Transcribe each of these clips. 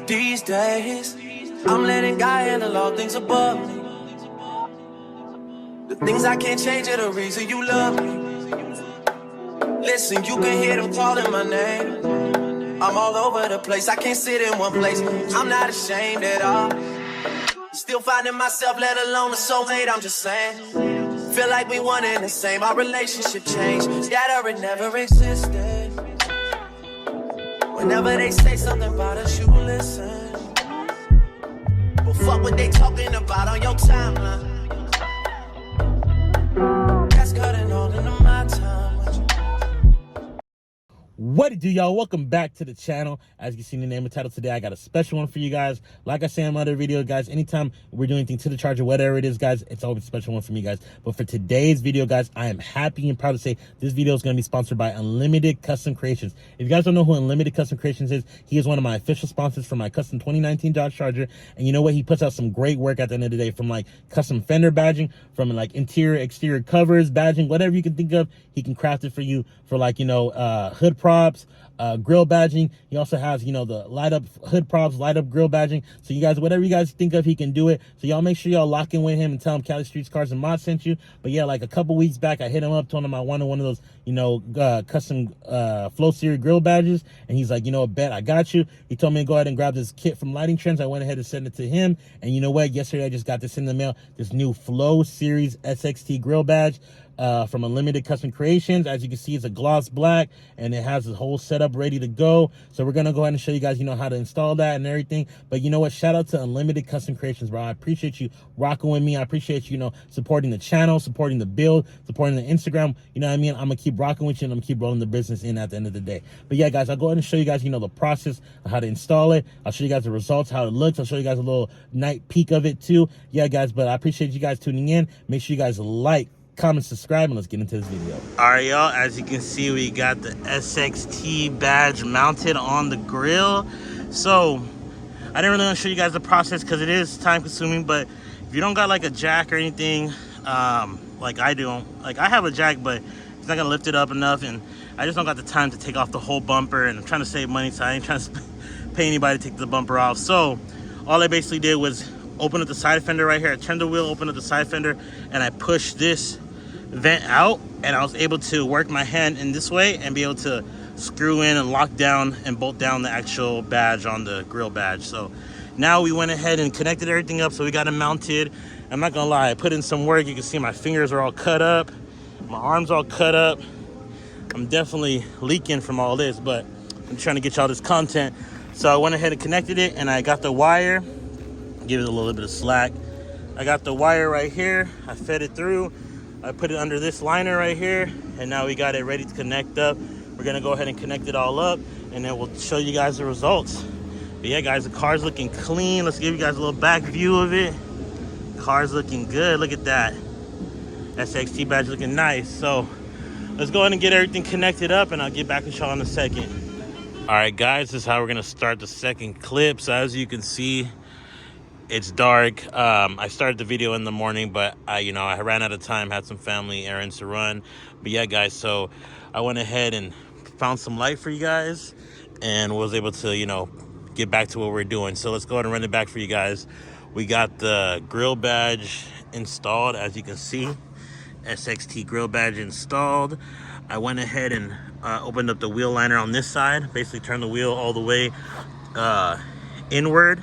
These days, I'm letting God handle all things above me. The things I can't change are the reason you love me. Listen, you can hear them calling my name. I'm all over the place, I can't sit in one place. I'm not ashamed at all. Still finding myself, let alone a soulmate, I'm just saying. Feel like we one and the same, our relationship changed. Scatter, it never existed. Whenever they say something about us, you listen. But fuck what they talking about on your timeline. That's cutting all into my time with you. What it do, y'all? Welcome back to the channel. As you see in the name and title today, I got a special one for you guys. Like I say in my other video, guys, anytime we're doing anything to the charger, whatever it is, guys, it's always a special one for me, guys. But for today's video, guys, I am happy and proud to say this video is going to be sponsored by Unlimited Custom Creations. If you guys don't know who Unlimited Custom Creations is, he is one of my official sponsors for my custom 2019 Dodge Charger. And you know what? He puts out some great work at the end of the day, from like custom fender badging, from like interior, exterior covers, badging, whatever you can think of, he can craft it for you for, like, you know, hood props, grill badging. He also has, you know, the light up hood props, light up grill badging. So you guys, whatever you guys think of, he can do it. So y'all make sure y'all lock in with him and tell him Cali Streets Cars and Mods sent you. But yeah, like a couple weeks back, I hit him up, told him I wanted one of those, you know, custom flow series grill badges, and he's like, you know what, bet, I got you. He told me to go ahead and grab this kit from Lighting Trends. I went ahead and sent it to him, and you know what, yesterday I just got this in the mail, this new Flow Series SXT grill badge from Unlimited Custom Creations. As you can see, it's a gloss black, and it has the whole setup ready to go. So we're gonna go ahead and show you guys, you know, how to install that and everything. But you know what, shout out to Unlimited Custom Creations, bro. I appreciate you rocking with me. I appreciate you, you know, supporting the channel, supporting the build, supporting the Instagram. You know what I mean? I'm gonna keep rocking with you, and I'm gonna keep rolling the business in at the end of the day. But yeah, guys, I'll go ahead and show you guys, you know, the process of how to install it. I'll show you guys the results, how it looks. I'll show you guys a little night peek of it too. Yeah, guys, but I appreciate you guys tuning in. Make sure you guys like, comment, subscribe, and let's get into this video. All right, y'all, as you can see, we got the SXT badge mounted on the grill. So I didn't really want to show you guys the process because it is time consuming, but if you don't got like a jack or anything, like I do, like I have a jack, but it's not gonna lift it up enough, and I just don't got the time to take off the whole bumper, and I'm trying to save money, so I ain't trying to pay anybody to take the bumper off. So all I basically did was open up the side fender right here. I turned the wheel, opened up the side fender, and I pushed this vent out, and I was able to work my hand in this way and be able to screw in and lock down and bolt down the actual badge on the grill badge. So now we went ahead and connected everything up, so we got it mounted. I'm not gonna lie, I put in some work. You can see my fingers are all cut up, my arms all cut up. I'm definitely leaking from all this, but I'm trying to get y'all this content. So I went ahead and connected it, and I got the wire, give it a little bit of slack. I got the wire right here, I fed it through, I put it under this liner right here, and now we got it ready to connect up. We're gonna go ahead and connect it all up, and then we'll show you guys the results. But yeah, guys, the car's looking clean. Let's give you guys a little back view of it. Car's looking good, look at that. SXT badge looking nice. So let's go ahead and get everything connected up, and I'll get back with y'all in a second. All right, guys, this is how we're gonna start the second clip. So as you can see, it's dark. I started the video in the morning, but I ran out of time, had some family errands to run. But yeah, guys, so I went ahead and found some light for you guys and was able to, you know, get back to what we're doing. So let's go ahead and run it back for you guys. We got the grill badge installed, as you can see. SXT grill badge installed. I went ahead and opened up the wheel liner on this side, basically turned the wheel all the way inward,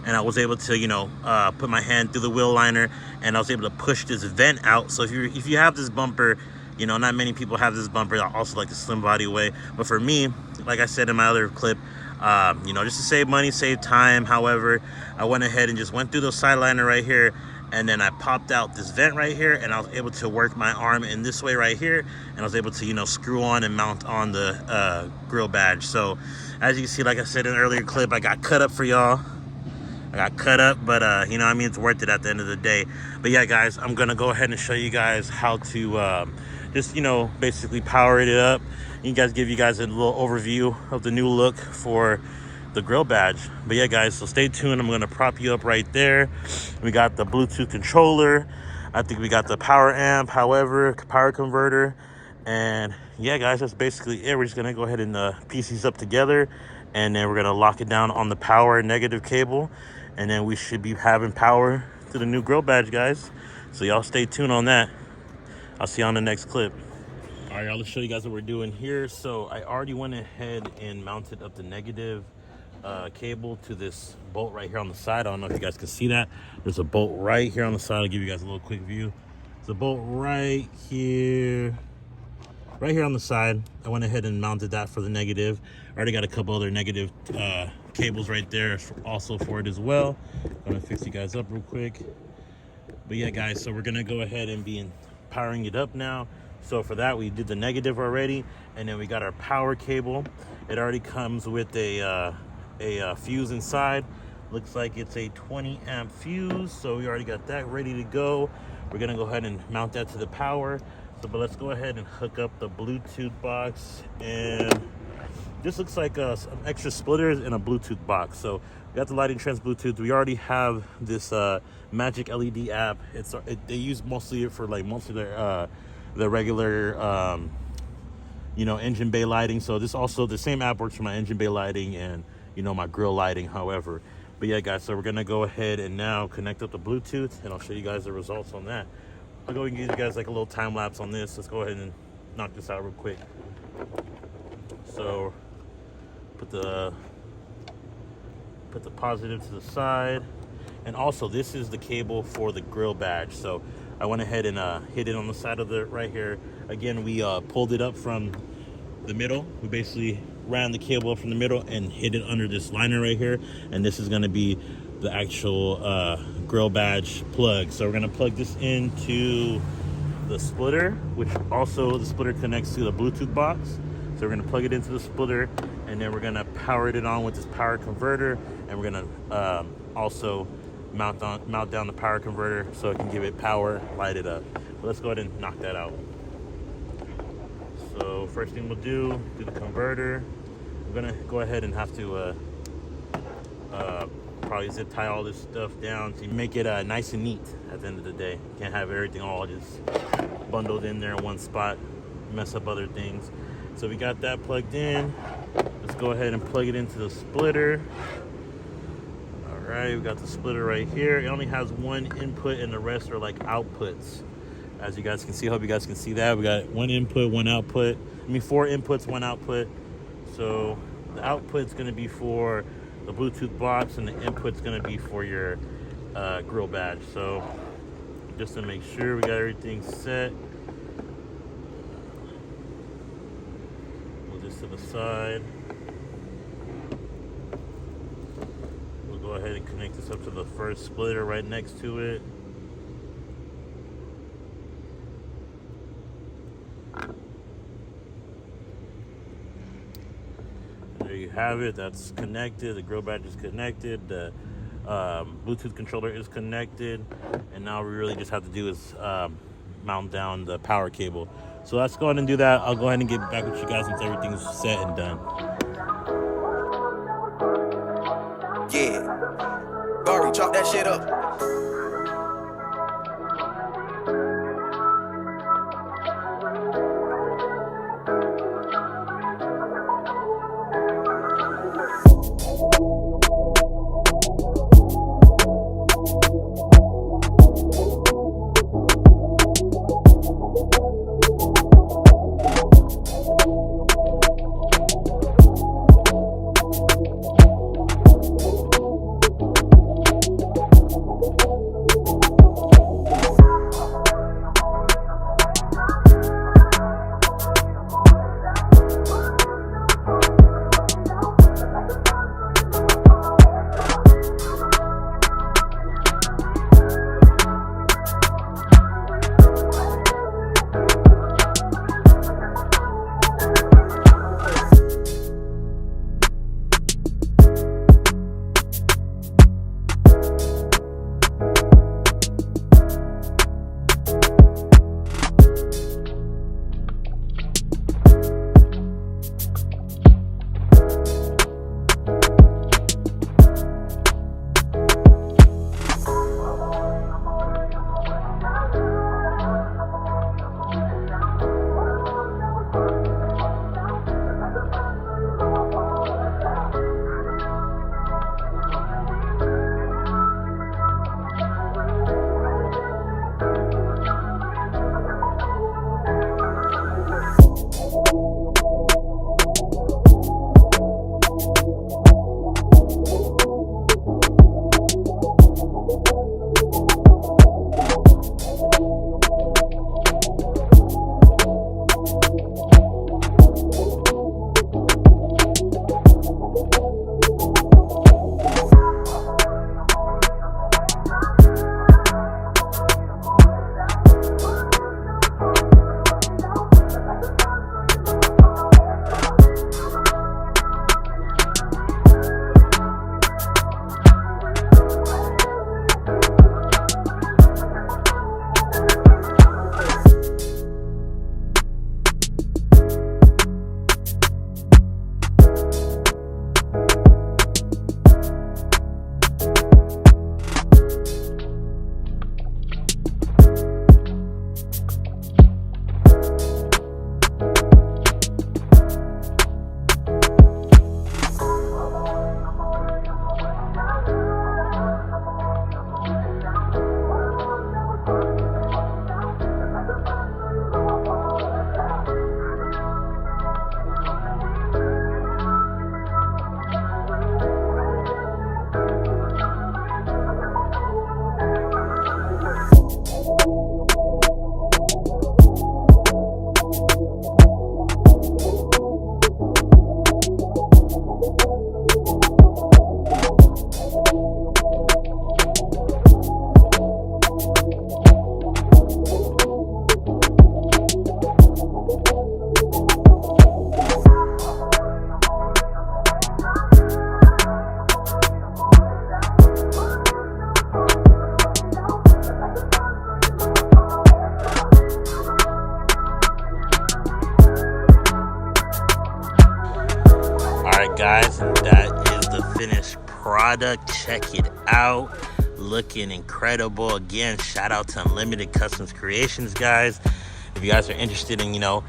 and I was able to, you know, put my hand through the wheel liner, and I was able to push this vent out. So if you have this bumper, you know, not many people have this bumper. I also like the slim body way, but for me, like I said in my other clip, you know, just to save money, save time. However, I went ahead and just went through the side liner right here, and then I popped out this vent right here, and I was able to work my arm in this way right here, and I was able to, you know, screw on and mount on the grill badge. So as you can see, like I said in an earlier clip, I got cut up for y'all. I got cut up, but you know, I mean, it's worth it at the end of the day. But yeah, guys, I'm gonna go ahead and show you guys how to just, you know, basically power it up. Give you guys a little overview of the new look for the grill badge. But yeah, guys, so stay tuned. I'm gonna prop you up right there. We got the Bluetooth controller. I think we got the power amp, however, power converter. And yeah, guys, that's basically it. We're just gonna go ahead and piece these up together, and then we're gonna lock it down on the power negative cable, and then we should be having power to the new grill badge, guys. So y'all stay tuned on that. I'll see you on the next clip. All right, y'all, let's show you guys what we're doing here. So I already went ahead and mounted up the negative cable to this bolt right here on the side. I don't know if you guys can see that. There's a bolt right here on the side. I'll give you guys a little quick view. There's a bolt right here on the side. I went ahead and mounted that for the negative. I already got a couple other negative cables right there also for it as well. I'm gonna fix you guys up real quick. But yeah, guys, so we're gonna go ahead and be powering it up now. So for that, we did the negative already, and then we got our power cable. It already comes with a fuse inside. Looks like it's a 20 amp fuse, so we already got that ready to go. We're gonna go ahead and mount that to the power. So, but let's go ahead and hook up the Bluetooth box, and this looks like some extra splitters in a Bluetooth box. So we got the lighting trans Bluetooth. We already have this Magic LED app. They use mostly it for like mostly their the regular you know, engine bay lighting. So this also, the same app works for my engine bay lighting and, you know, my grill lighting, however. But yeah, guys, so we're gonna go ahead and now connect up the Bluetooth, and I'll show you guys the results on that. I'll go and give you guys like a little time lapse on this. Let's go ahead and knock this out real quick. So put the positive to the side, and also this is the cable for the grill badge. So I went ahead and hit it on the side of the right here. Again, we pulled it up from the middle. We basically ran the cable up from the middle and hit it under this liner right here, and this is going to be the actual grill badge plug. So we're going to plug this into the splitter, which also the splitter connects to the Bluetooth box. So we're going to plug it into the splitter, and then we're going to power it on with this power converter, and we're going to also mount down the power converter so it can give it power, light it up. But let's go ahead and knock that out. So first thing we'll do the converter. We're gonna go ahead and have to probably zip tie all this stuff down to make it nice and neat at the end of the day. Can't have everything all just bundled in there in one spot, mess up other things. So we got that plugged in. Let's go ahead and plug it into the splitter. All right, we got the splitter right here. It only has one input and the rest are like outputs. As you guys can see, I hope you guys can see that. We got one input, one output. I mean, 4 inputs, 1 output. So the output's gonna be for the Bluetooth box, and the input's gonna be for your grill badge. So just to make sure we got everything set, move this to the side. We'll go ahead and connect this up to the first splitter right next to it. There you have it. That's connected. The grill badge is connected. The Bluetooth controller is connected, and now we really just have to do is mount down the power cable. So let's go ahead and do that. I'll go ahead and get back with you guys once everything's set and done. Yeah, Barry, chop that shit up. product. Check it out, looking incredible. Again, shout out to Unlimited Customs Creations, guys. If you guys are interested in, you know,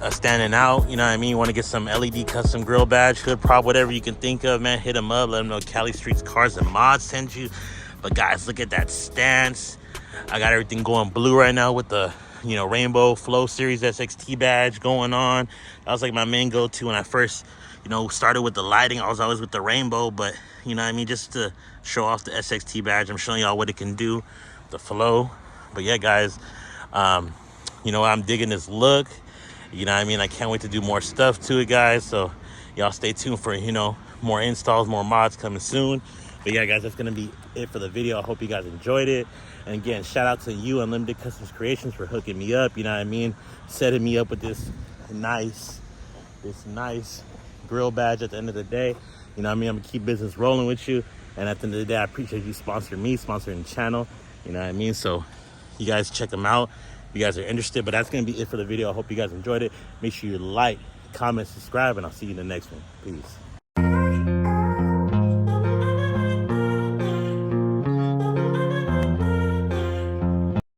standing out, you know what I mean, you want to get some LED custom grill badge, hood prop, whatever you can think of, man, hit them up. Let them know Cali Streets Cars and Mods send you. But guys, look at that stance. I got everything going blue right now with the, you know, Rainbow Flow Series SXT badge going on. That was like my main go-to when I first, you know, started with the lighting. I was always with the rainbow, but you know what I mean, just to show off the SXT badge, I'm showing y'all what it can do, the flow. But yeah, guys, you know, I'm digging this look. You know what I mean? I can't wait to do more stuff to it, guys. So y'all stay tuned for, you know, more installs, more mods coming soon. But yeah, guys, that's gonna be it for the video. I hope you guys enjoyed it. And again, shout out to you, Unlimited Customs Creations, for hooking me up, you know what I mean, setting me up with this nice grill badge at the end of the day. You know what I mean? I'm gonna keep business rolling with you, and at the end of the day, I appreciate you sponsoring me, sponsoring the channel, you know what I mean? So you guys check them out if you guys are interested. But that's gonna be it for the video. I hope you guys enjoyed it. Make sure you like, comment, subscribe, and I'll see you in the next one. Peace.